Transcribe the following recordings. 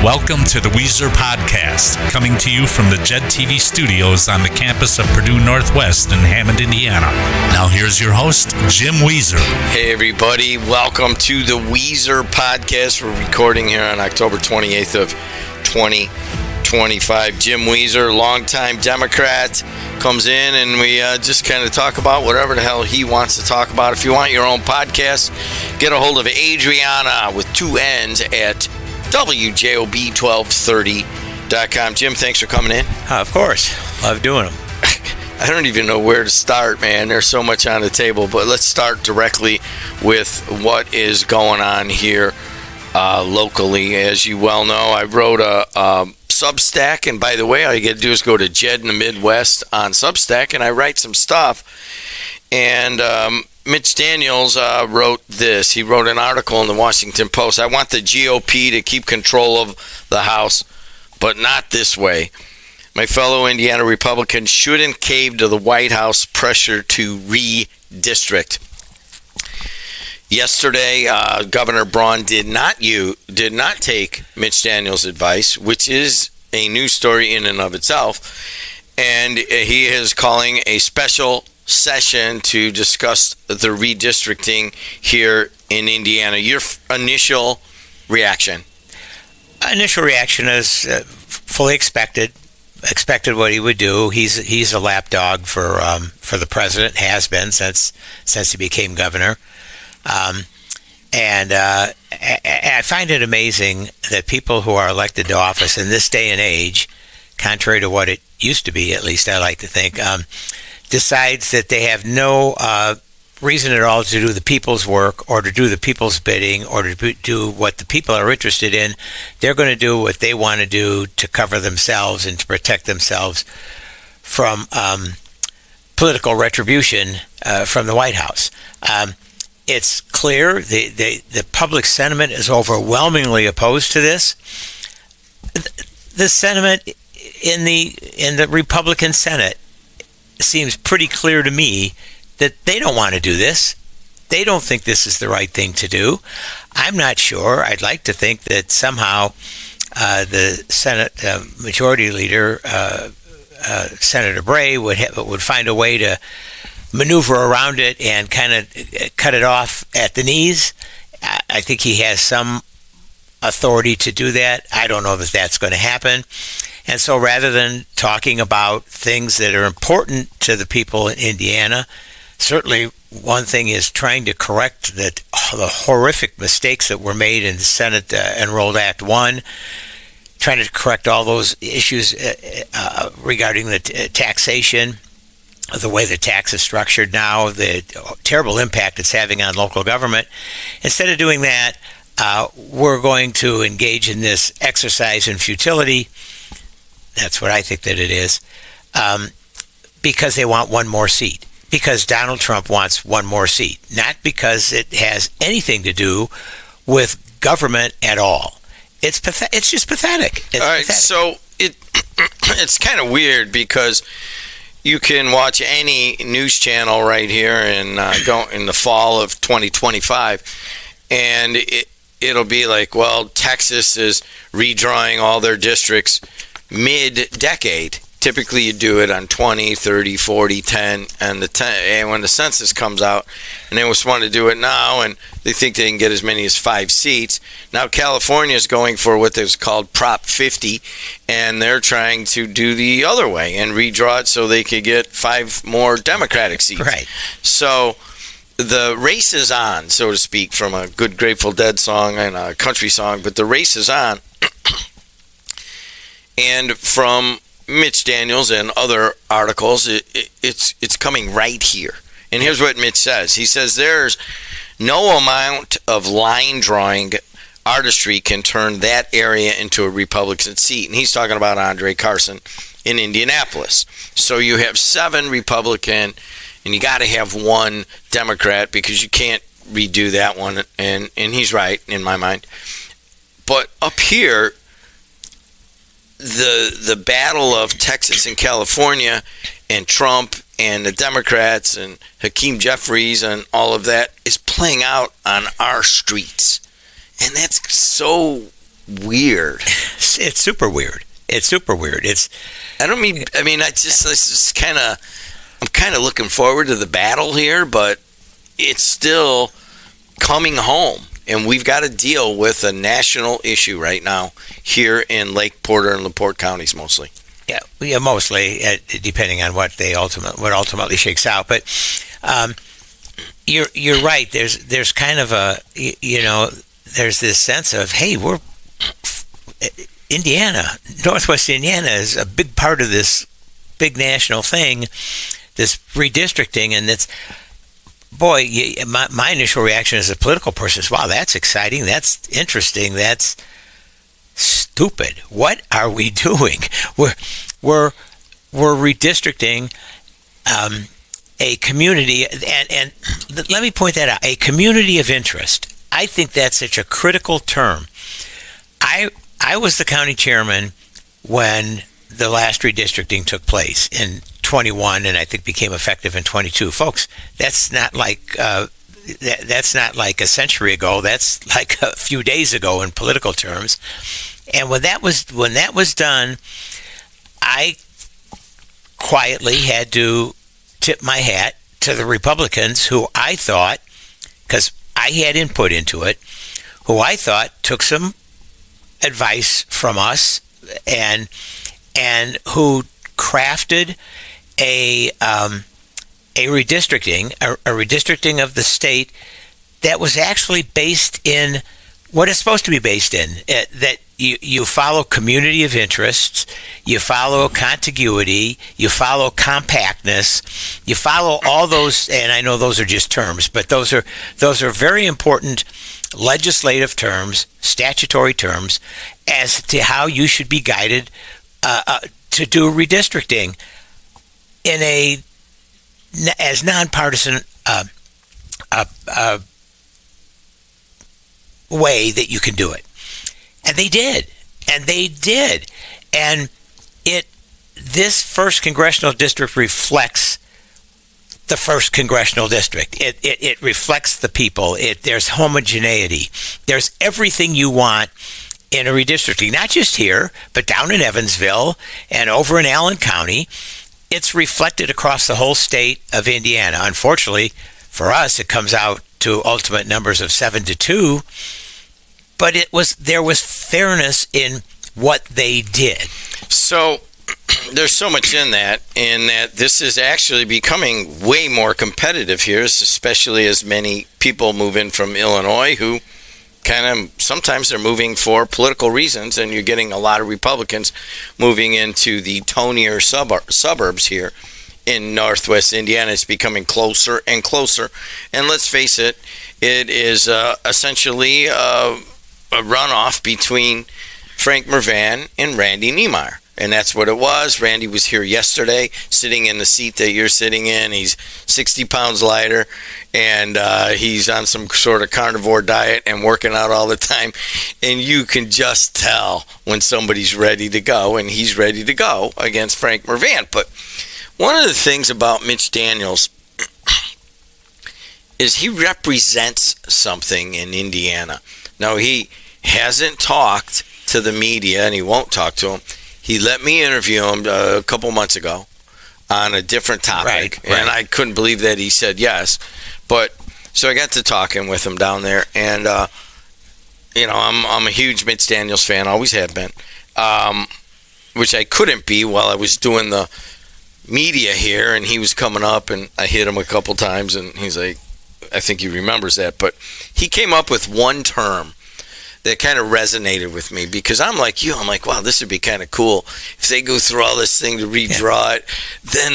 Welcome to the Wieser Podcast, coming to you from the JED TV studios on the campus of Purdue Northwest in Hammond, Indiana. Now here's your host, Jim Wieser. Hey everybody, welcome to the Wieser Podcast. We're recording here on October 28th of 2025. Jim Wieser, longtime Democrat, comes in and we just kind of talk about whatever the hell he wants to talk about. If you want your own podcast, get a hold of Adriana with two N's at WJOB1230.com. Jim, thanks for coming in. Of course. Love doing them. I don't even know where to start, man. There's so much on the table, but let's start directly with what is going on here locally. As you well know, I wrote a Substack, and by the way, all you got to do is go to JED in the Midwest on Substack, and I write some stuff. And Mitch Daniels wrote this. He wrote an article in the Washington Post. I want the GOP to keep control of the House, but not this way. My fellow Indiana Republicans shouldn't cave to the White House pressure to redistrict. Yesterday, Governor Braun did not take Mitch Daniels' advice, which is a news story in and of itself, and he is calling a special session to discuss the redistricting here in Indiana. Your initial reaction? Initial reaction is fully expected. Expected what he would do. He's a lapdog for the president. Has been since he became governor. And I find it amazing that people who are elected to office in this day and age, contrary to what it used to be, at least I like to think, decides that they have no reason at all to do the people's work or to do the people's bidding or to do what the people are interested in. They're going to do what they want to do to cover themselves and to protect themselves from political retribution from the White House. It's clear the public sentiment is overwhelmingly opposed to this. The sentiment in the Republican Senate seems pretty clear to me that they don't want to do this. They don't think this is the right thing to do. I'm not sure. I'd like to think that somehow the Senate Majority Leader, Senator Bray, would find a way to maneuver around it and kind of cut it off at the knees. I think he has some authority to do that. I don't know that that's going to happen. And so rather than talking about things that are important to the people in Indiana, certainly one thing is trying to correct the horrific mistakes that were made in the Senate Enrolled Act 1, trying to correct all those issues regarding the taxation, the way the tax is structured now, the terrible impact it's having on local government. Instead of doing that, we're going to engage in this exercise in futility. That's what I think that it is, because they want one more seat, because Donald Trump wants one more seat, not because it has anything to do with government at all. It's just pathetic. All right, pathetic. So it's kind of weird because you can watch any news channel right here and go in the fall of 2025, and it'll be like, well, Texas is redrawing all their districts mid-decade. Typically you do it on 20, 30, 40, 10, and when the census comes out, and they just want to do it now, and they think they can get as many as 5 seats. Now California is going for what is called Prop 50, and they're trying to do the other way and redraw it so they could get 5 more Democratic seats. Right. So the race is on, so to speak, from a good Grateful Dead song and a country song, but the race is on. And from Mitch Daniels and other articles, it's coming right here. And here's what Mitch says. He says there's no amount of line drawing artistry can turn that area into a Republican seat. And he's talking about Andre Carson in Indianapolis. So you have 7 Republican, and you got to have 1 Democrat because you can't redo that one. And he's right in my mind. But up here, the battle of Texas and California and Trump and the Democrats and Hakeem Jeffries and all of that is playing out on our streets. And that's so weird. it's super weird. It's super weird. I mean, it's kind of, I'm kind of looking forward to the battle here, but it's still coming home. And we've got to deal with a national issue right now here in Lake Porter and LaPorte counties mostly. Yeah, mostly, depending on what ultimately shakes out. But you're right. There's kind of there's this sense of, hey, we're Indiana, Northwest Indiana is a big part of this big national thing, this redistricting, and it's, boy, my initial reaction as a political person is, wow, that's exciting, that's interesting, that's stupid. What are we doing? We're redistricting a community, and let me point that out, a community of interest. I think that's such a critical term. I was the county chairman when the last redistricting took place in 21, and I think became effective in 22. Folks, that's not like that's not like a century ago. That's like a few days ago in political terms. And when that was done, I quietly had to tip my hat to the Republicans who I thought, because I had input into it, who I thought took some advice from us and who crafted a redistricting of the state that was actually based in what it's supposed to be based in, that you follow community of interests, you follow contiguity, you follow compactness, you follow all those, and I know those are just terms, but those are very important legislative terms, statutory terms, as to how you should be guided to do redistricting in as nonpartisan way that you can do it. And they did. And this first congressional district reflects the first congressional district. It reflects the people. There's homogeneity. There's everything you want in a redistricting, not just here, but down in Evansville and over in Allen County. It's reflected across the whole state of Indiana. Unfortunately, for us, it comes out to ultimate numbers of 7-2. But there was fairness in what they did. So there's so much in that this is actually becoming way more competitive here, especially as many people move in from Illinois who kind of sometimes they're moving for political reasons, and you're getting a lot of Republicans moving into the tonier suburbs here in Northwest Indiana. It's becoming closer and closer. And let's face it, it is essentially a runoff between Frank Mervan and Randy Niemeyer. And that's what it was. Randy was here yesterday, sitting in the seat that you're sitting in. He's 60 pounds lighter, and he's on some sort of carnivore diet and working out all the time. And you can just tell when somebody's ready to go, and he's ready to go against Frank Mervan. But one of the things about Mitch Daniels is he represents something in Indiana. Now, he hasn't talked to the media, and he won't talk to them. He let me interview him a couple months ago on a different topic, right. And I couldn't believe that he said yes. But so I got to talking with him down there, and I'm a huge Mitch Daniels fan, always have been, which I couldn't be while I was doing the media here, and he was coming up, and I hit him a couple times, and he's like, I think he remembers that, but he came up with one term that kind of resonated with me, because I'm like you. I'm like, wow, this would be kind of cool if they go through all this thing to redraw it. Then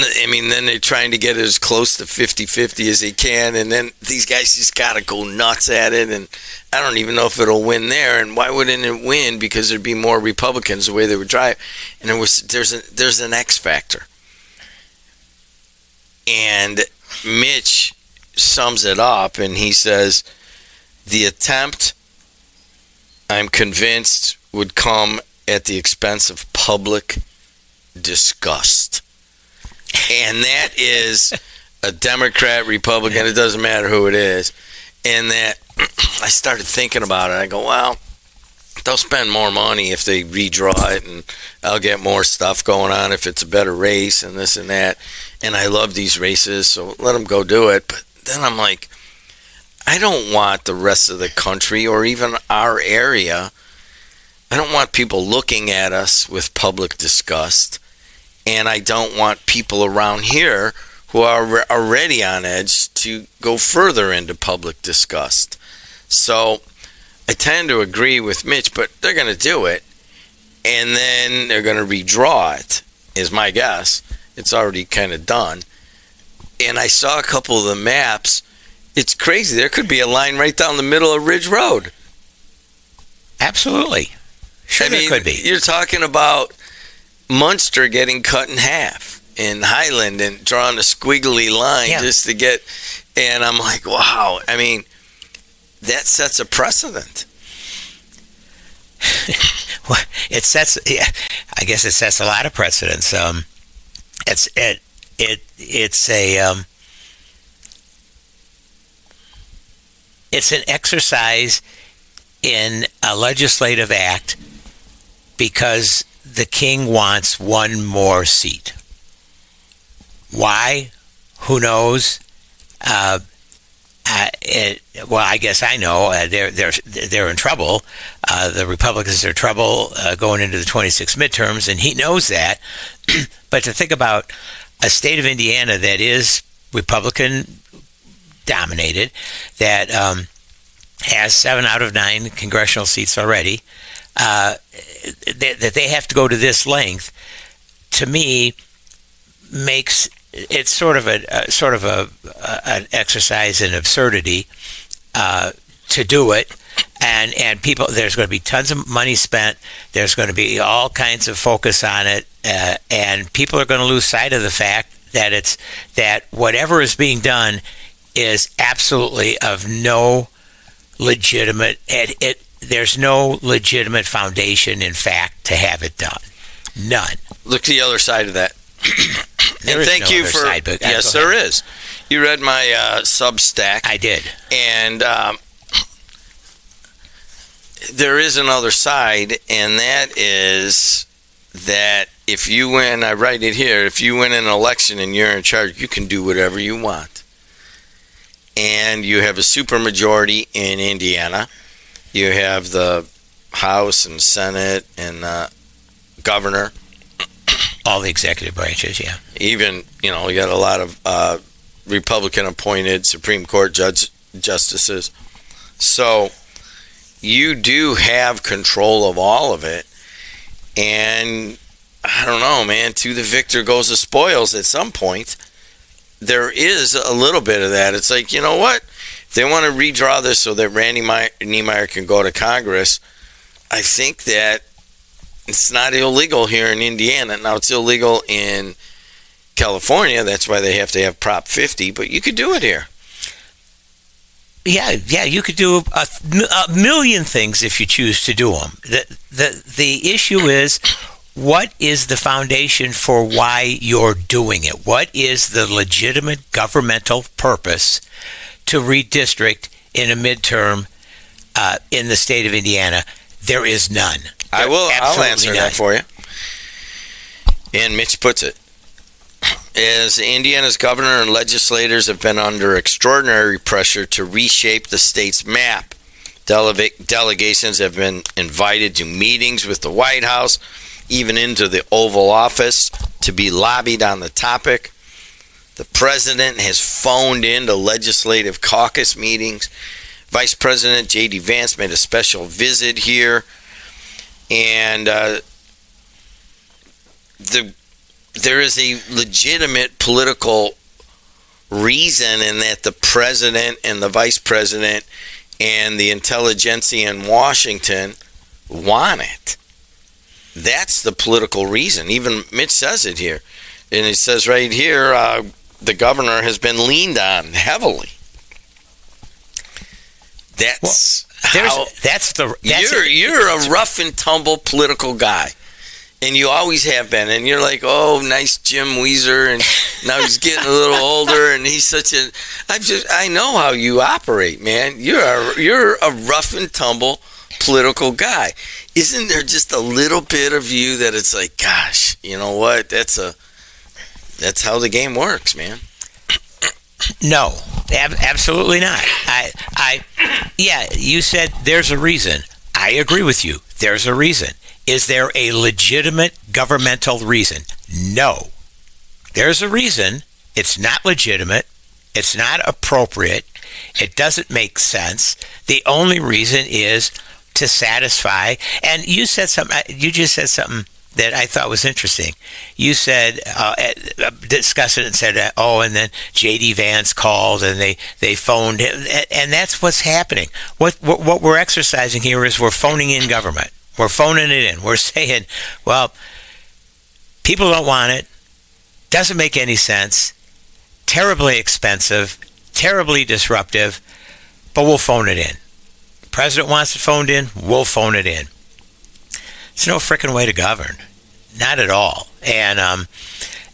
they're trying to get it as close to 50-50 as they can, and then these guys just gotta go nuts at it, and I don't even know if it'll win there. And why wouldn't it win? Because there'd be more Republicans the way they would drive. And there's an X factor, and Mitch sums it up, and he says the attempt, I'm convinced, would come at the expense of public disgust. And that is a Democrat, Republican, it doesn't matter who it is. And that I started thinking about it. I go, well, they'll spend more money if they redraw it, and I'll get more stuff going on if it's a better race and this and that. And I love these races, so let them go do it. But then I'm like, I don't want the rest of the country or even our area. I don't want people looking at us with public disgust. And I don't want people around here who are already on edge to go further into public disgust. So I tend to agree with Mitch, but they're going to do it. And then they're going to redraw it, is my guess. It's already kind of done. And I saw a couple of the maps. It's crazy. There could be a line right down the middle of Ridge Road. Absolutely. Sure, there could be. You're talking about Munster getting cut in half in Highland and drawing a squiggly line just to get, and I'm like, wow. I mean, that sets a precedent. Well, it sets, I guess it sets a lot of precedents. It's an exercise in a legislative act because the king wants one more seat. Why? Who knows? Well, I guess I know. They're in trouble. The Republicans are in trouble going into the 26 midterms, and he knows that. But to think about a state of Indiana that is Republican dominated, that has 7 out of 9 congressional seats already, that they have to go to this length, to me, makes it sort of an exercise in absurdity to do it, and people. There's going to be tons of money spent. There's going to be all kinds of focus on it, and people are going to lose sight of the fact that whatever is being done is absolutely of no legitimate. There's no legitimate foundation, in fact, to have it done. None. Look to the other side of that. There is no other side, but yes, there is. You read my Substack. I did. And there is another side, and that is that if you win, I write it here, if you win an election and you're in charge, you can do whatever you want. And you have a supermajority in Indiana. You have the House and Senate and governor. All the executive branches, yeah. Even, you got a lot of Republican-appointed Supreme Court justices. So you do have control of all of it. And I don't know, man, to the victor goes the spoils at some point. There is a little bit of that. It's like, you know what? If they want to redraw this so that Randy Niemeyer can go to Congress, I think that it's not illegal here in Indiana. Now, it's illegal in California. That's why they have to have Prop 50, but you could do it here. Yeah, you could do a million things if you choose to do them. The issue is, what is the foundation for why you're doing it? What is the legitimate governmental purpose to redistrict in a midterm in the state of Indiana? There is none. I'll answer that for you. And Mitch puts it, as Indiana's governor and legislators have been under extraordinary pressure to reshape the state's map. Delegations have been invited to meetings with the White House, even into the Oval Office, to be lobbied on the topic. The president has phoned into legislative caucus meetings. Vice President J.D. Vance made a special visit here. And there is a legitimate political reason in that the president and the vice president and the intelligentsia in Washington want it. That's the political reason. Even Mitch says it here. And it says right here, the governor has been leaned on heavily. You're a rough and tumble political guy, and you always have been. And you're like, oh, nice Jim Wieser, and now he's getting a little older, and he's such I know how you operate, man. You're a rough and tumble political guy. Isn't there just a little bit of you that it's like, gosh, you know what? That's how the game works, man. No, absolutely not. Yeah, you said there's a reason. I agree with you. There's a reason. Is there a legitimate governmental reason? No. There's a reason. It's not legitimate. It's not appropriate. It doesn't make sense. The only reason is to satisfy. And you said something. You just said something that I thought was interesting. You said, discussed it and said, and then J.D. Vance called and they phoned him. And that's what's happening. What we're exercising here is we're phoning in government. We're phoning it in. We're saying, well, people don't want it. Doesn't make any sense. Terribly expensive. Terribly disruptive. But we'll phone it in. The president wants it phoned in. We'll phone it in. It's no frickin' way to govern, not at all. And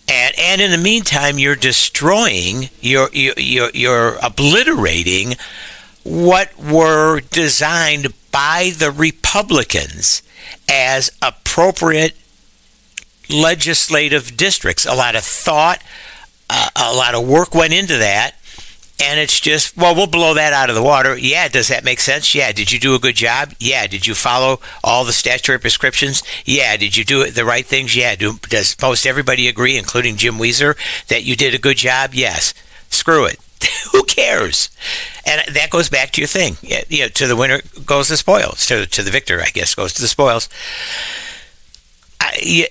in the meantime, you're destroying, you're obliterating what were designed by the Republicans as appropriate legislative districts. A lot of thought, a lot of work went into that. And it's just, well, we'll blow that out of the water. Yeah, does that make sense? Yeah. Did you do a good job? Yeah. Did you follow all the statutory prescriptions? Yeah. Did you do the right things? Yeah. Does most everybody agree, including Jim Wieser, that you did a good job? Yes. Screw it. Who cares? And that goes back to your thing. You know, to the winner goes the spoils. To the victor, I guess, goes to the spoils.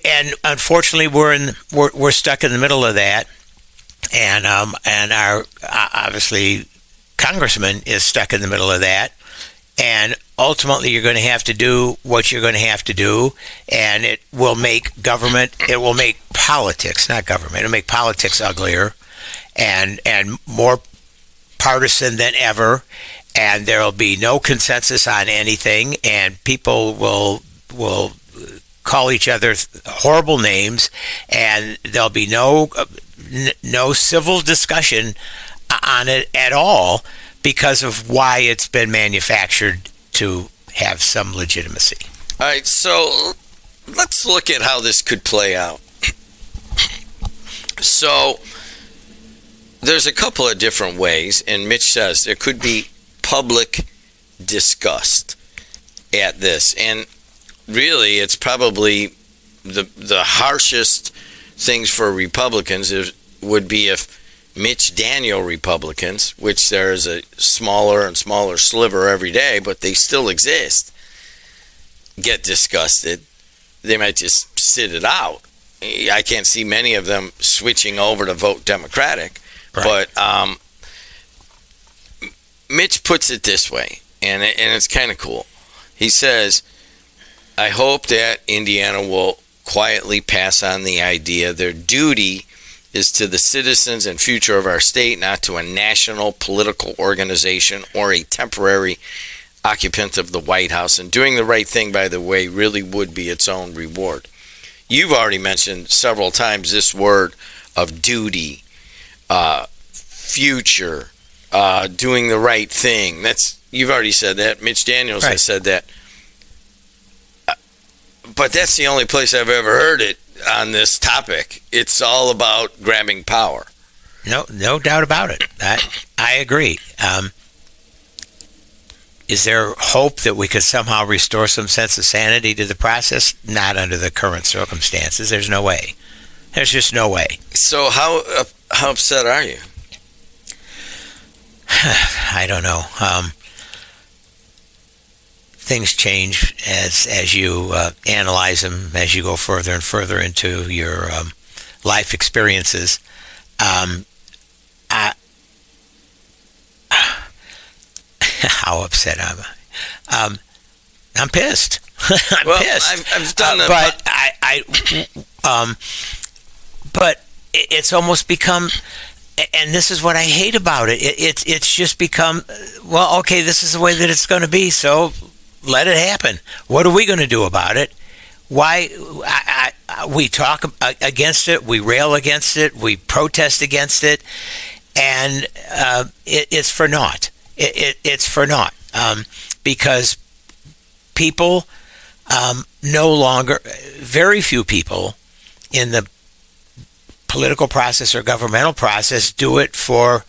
And unfortunately, we're stuck in the middle of that. And our obviously congressman is stuck in the middle of that, and ultimately you're going to have to do what you're going to have to do, and it will make politics, not government, it'll make politics uglier and more partisan than ever, and there'll be no consensus on anything, and people will call each other horrible names, and there'll be no civil discussion on it at all because of why it's been manufactured to have some legitimacy. All right, so let's look at how this could play out. So there's a couple of different ways, and Mitch says there could be public disgust at this, and really it's probably the harshest things for Republicans would be if Mitch Daniel Republicans, which there is a smaller and smaller sliver every day, but they still exist, get disgusted. They might just sit it out. I can't see many of them switching over to vote Democratic. Right. But Mitch puts it this way, and it's kind of cool. He says, I hope that Indiana will quietly pass on the idea their duty is to the citizens and future of our state, not to a national political organization or a temporary occupant of the White House. And doing the right thing, by the way, really would be its own reward. You've already mentioned several times this word of duty, future, doing the right thing. You've already said that. Mitch Daniels has said that. But that's the only place I've ever heard it on this topic. It's all about grabbing power. No doubt about it. I agree. Is there hope that we could somehow restore some sense of sanity to the process? Not under the current circumstances. There's no way. There's just no way. So how upset are you? I don't know. Things change as you analyze them, as you go further and further into your life experiences. How upset am I? I'm pissed. I'm pissed. I've done but it's almost become, and this is what I hate about it. It's just become, well, okay, this is the way that it's going to be, so let it happen. What are we going to do about it? Why we talk against it, we rail against it, we protest against it, and it's for naught. It's for naught because people no longer, very few people in the political process or governmental process do it for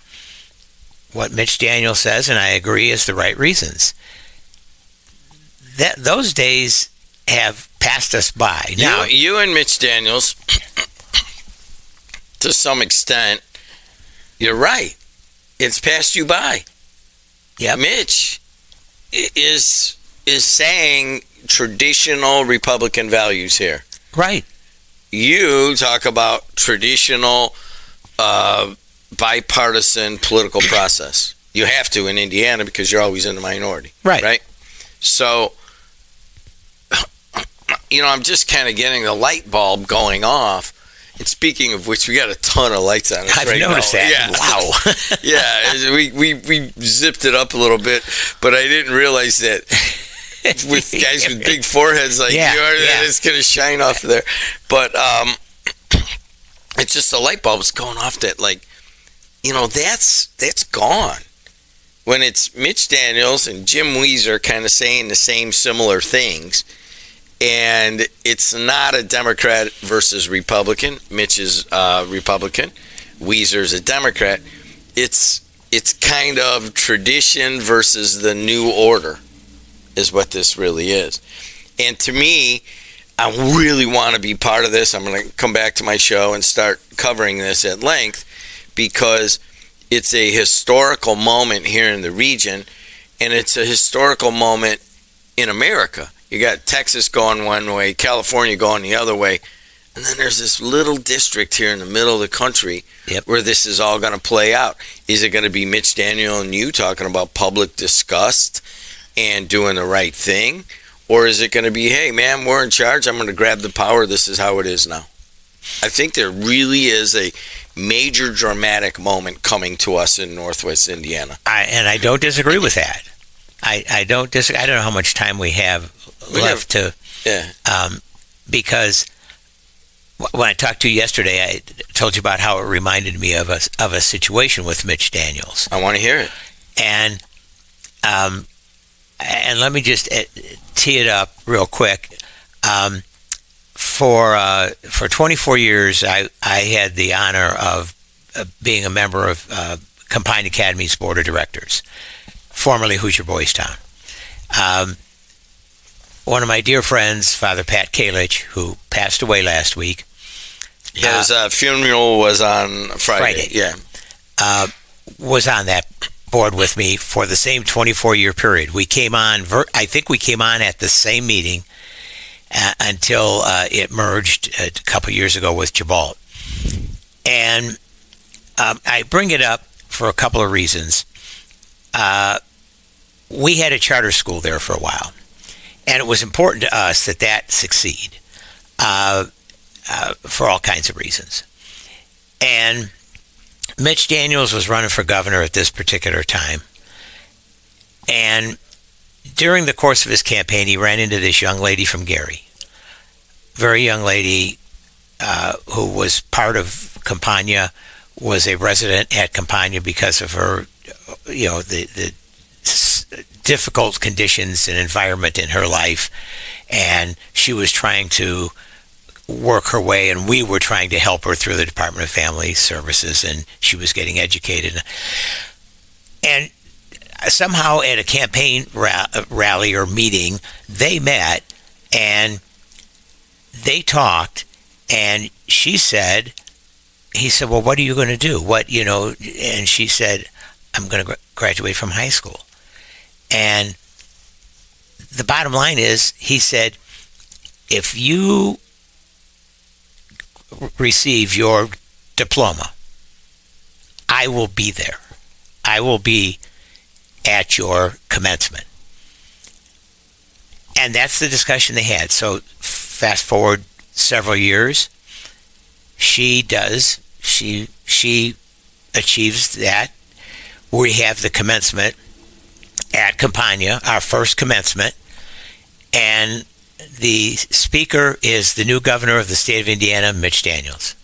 what Mitch Daniels says, and I agree, is the right reasons. Those days have passed us by. Now, you and Mitch Daniels, to some extent, you're right. It's passed you by. Yeah, Mitch is saying traditional Republican values here. right. You talk about traditional bipartisan political process. You have to in Indiana because you're always in the minority. Right. So, I'm just kind of getting the light bulb going off. And speaking of which, we got a ton of lights on us I've right now. noticed that. Yeah. Wow. Yeah, we zipped it up a little bit, but I didn't realize that with guys with big foreheads like Yeah, you are, that yeah. it's going to shine off there. But it's just a light bulb is going off that, like, that's gone. When it's Mitch Daniels and Jim Wieser kind of saying the same similar things, and it's not a Democrat versus Republican. Mitch is Republican. Wieser's a Democrat. It's kind of tradition versus the new order is what this really is. And to me, I really want to be part of this. I'm going to come back to my show and start covering this at length because it's a historical moment here in the region, and it's a historical moment in America. You got Texas going one way, California going the other way, and then there's this little district here in the middle of the country where this is all going to play out. Is it going to be Mitch Daniel and you talking about public disgust and doing the right thing? Or is it going to be, hey, man, we're in charge. I'm going to grab the power. This is how it is now. I think there really is a major dramatic moment coming to us in Northwest Indiana. I don't disagree with that. I don't disagree. I don't know how much time we have left because when I talked to you yesterday, I told you about how it reminded me of a situation with Mitch Daniels. I want to hear it. And let me just tee it up real quick. For 24 years, I had the honor of being a member of Combined Academy's Board of Directors, formerly Hoosier Boys Town. One of my dear friends, Father Pat Kalich, who passed away last week. His funeral was on Friday. Yeah. Was on that board with me for the same 24-year period. We came on, I think we came on at the same meeting until it merged a couple years ago with Jabal. And I bring it up for a couple of reasons. We had a charter school there for a while, and it was important to us that succeed for all kinds of reasons. And Mitch Daniels was running for governor at this particular time. And during the course of his campaign, he ran into this young lady from Gary. Very young lady who was part of Campagna, was a resident at Campagna because of her, the difficult conditions and environment in her life. And she was trying to work her way, and we were trying to help her through the Department of Family Services, and she was getting educated. And somehow at a campaign rally or meeting, they met and they talked, and he said, well, what are you going to do? And she said, I'm going to graduate from high school. And the bottom line is, he said, if you receive your diploma, I will be there. I will be at your commencement. And that's the discussion they had. So fast forward several years, she achieves that. We have the commencement at Campagna, our first commencement, and the speaker is the new governor of the state of Indiana, Mitch Daniels,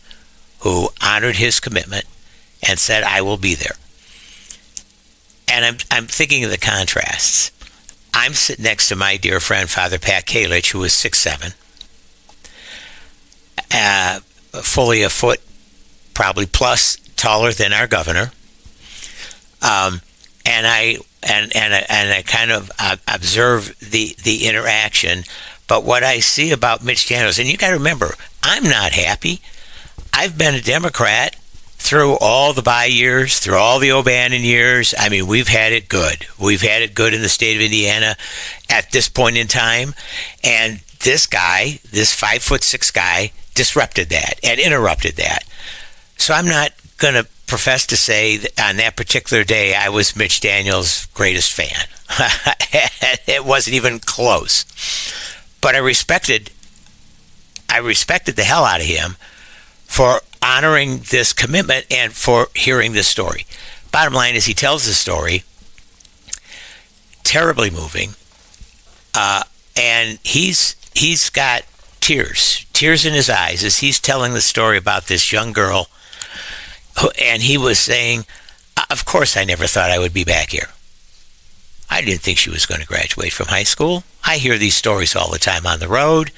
who honored his commitment and said, I will be there. And I'm thinking of the contrasts. I'm sitting next to my dear friend, Father Pat Kalich, who was 6'7", fully a foot, probably plus, taller than our governor. And I kind of observe the interaction. But what I see about Mitch Daniels, and you got to remember, I'm not happy. I've been a Democrat through all the Bayh years, through all the O'Bannon years. I mean, we've had it good. We've had it good in the state of Indiana at this point in time. And this guy, this 5'6" guy, disrupted that and interrupted that. So I'm not going to profess to say that on that particular day I was Mitch Daniels' greatest fan. It wasn't even close. But I respected the hell out of him for honoring this commitment and for hearing this story. Bottom line is, he tells the story, terribly moving, and he's got tears in his eyes as he's telling the story about this young girl, and he was saying, of course I never thought I would be back here. I didn't think she was going to graduate from high school. I hear these stories all the time on the road,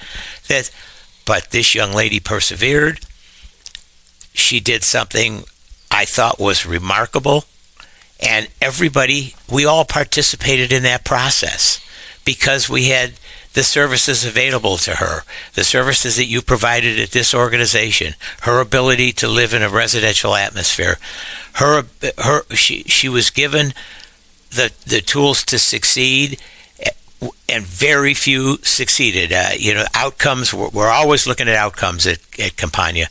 but this young lady persevered. She did something I thought was remarkable, and we all participated in that process because we had the services available to her, the services that you provided at this organization, her ability to live in a residential atmosphere. She was given the tools to succeed, and very few succeeded. Outcomes, we're always looking at outcomes at Campagna,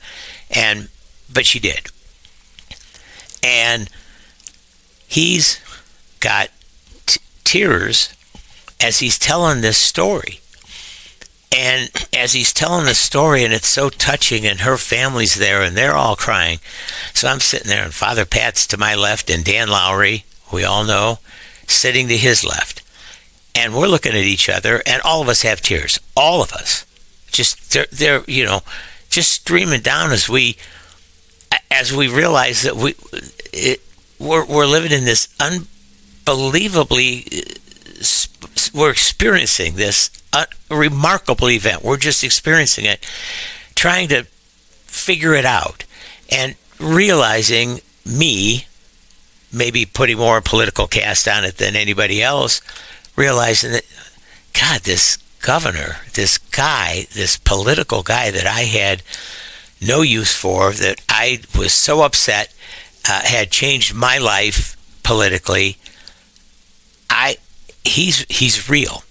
but she did. And he's got tears as he's telling this story. And as he's telling the story, and it's so touching, and her family's there, and they're all crying. So I'm sitting there, and Father Pat's to my left, and Dan Lowry, we all know, sitting to his left. And we're looking at each other, and all of us have tears. All of us. Just, they're just streaming down as we realize that we're living in this unbelievably, we're experiencing this remarkable event. We're just experiencing it, trying to figure it out, and realizing maybe putting more political cast on it than anybody else, realizing that, God, this governor, this guy, this political guy that I had no use for, that I was so upset, had changed my life politically. He's real.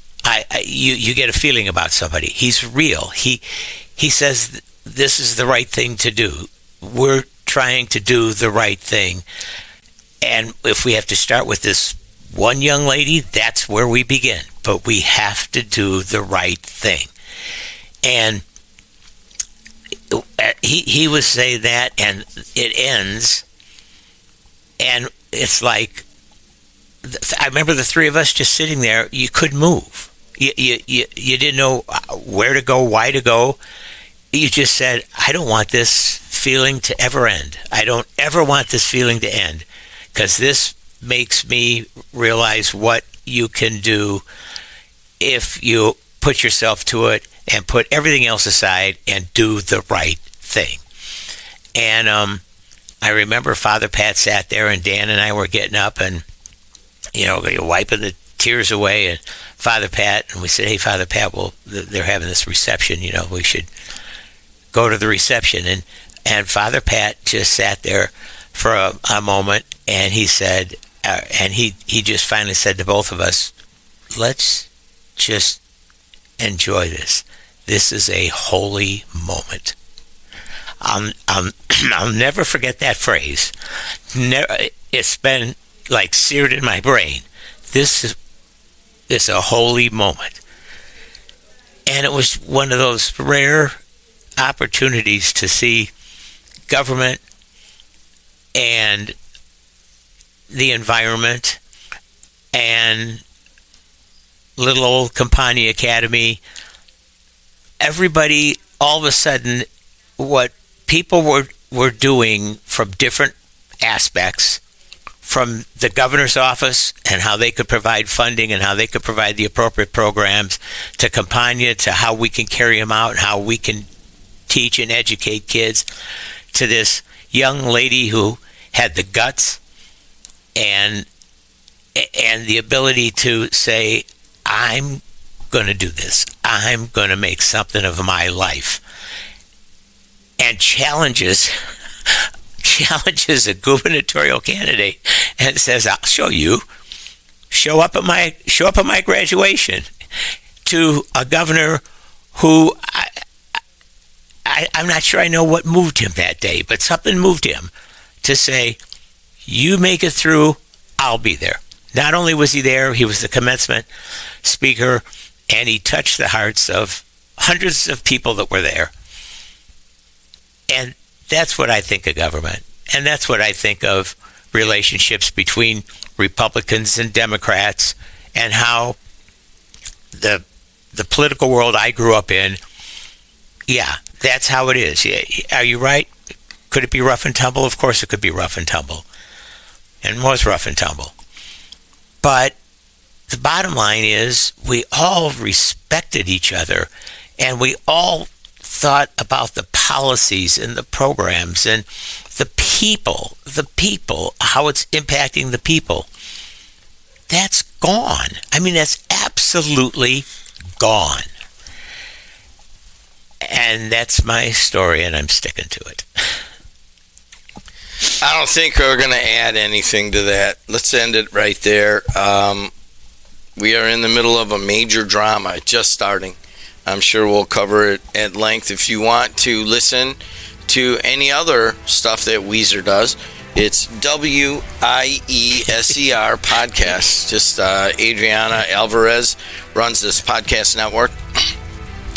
You get a feeling about somebody. He's real. He says this is the right thing to do. We're trying to do the right thing. And if we have to start with this one young lady, that's where we begin. But we have to do the right thing. And he would say that, and it ends, and it's like, I remember the three of us just sitting there. You couldn't move. You didn't know where to go, why to go. You just said, I don't want this feeling to ever end. I don't ever want this feeling to end, because this makes me realize what you can do if you put yourself to it and put everything else aside and do the right thing. And I remember Father Pat sat there, and Dan and I were getting up and, wiping the tears away, and Father Pat, and we said, hey, Father Pat, well, they're having this reception, we should go to the reception. And Father Pat just sat there for a moment, and he said, and he just finally said to both of us, let's just enjoy this. This is a holy moment. I'll never forget that phrase. It's been like seared in my brain. This is a holy moment. And it was one of those rare opportunities to see government and the environment and little old Campagna Academy. Everybody, all of a sudden, what people were doing from different aspects, from the governor's office and how they could provide funding and how they could provide the appropriate programs, to Campagna, to how we can carry them out and how we can teach and educate kids, to this young lady who had the guts and the ability to say, I'm going to do this. I'm going to make something of my life. And challenges a gubernatorial candidate and says, I'll show you. Show up at my graduation. To a governor who I'm not sure I know what moved him that day, but something moved him to say, you make it through, I'll be there. Not only was he there, he was the commencement speaker, and he touched the hearts of hundreds of people that were there. And that's what I think of government. And that's what I think of relationships between Republicans and Democrats, and how the political world I grew up in, yeah, that's how it is. Are you right? Could it be rough and tumble? Of course it could be rough and tumble. And was rough and tumble. But the bottom line is we all respected each other, and we all thought about the policies and the programs and the people, how it's impacting the people. That's gone. I mean, that's absolutely gone. And that's my story, and I'm sticking to it. I don't think we're going to add anything to that. Let's end it right there. We are in the middle of a major drama just starting. I'm sure we'll cover it at length. If you want to listen to any other stuff that Wieser does, it's Wieser podcast. Just Adriana Alvarez runs this podcast network,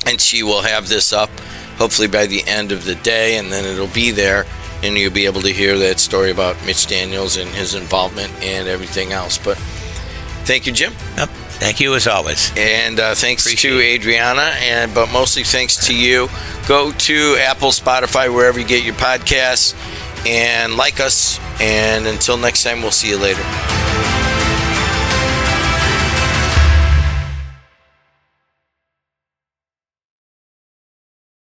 and she will have this up hopefully by the end of the day, and then it'll be there, and you'll be able to hear that story about Mitch Daniels and his involvement and everything else. But thank you, Jim. Yep. Thank you as always. And thanks to Adriana, but mostly thanks to you. Go to Apple, Spotify, wherever you get your podcasts, and like us. And until next time, we'll see you later.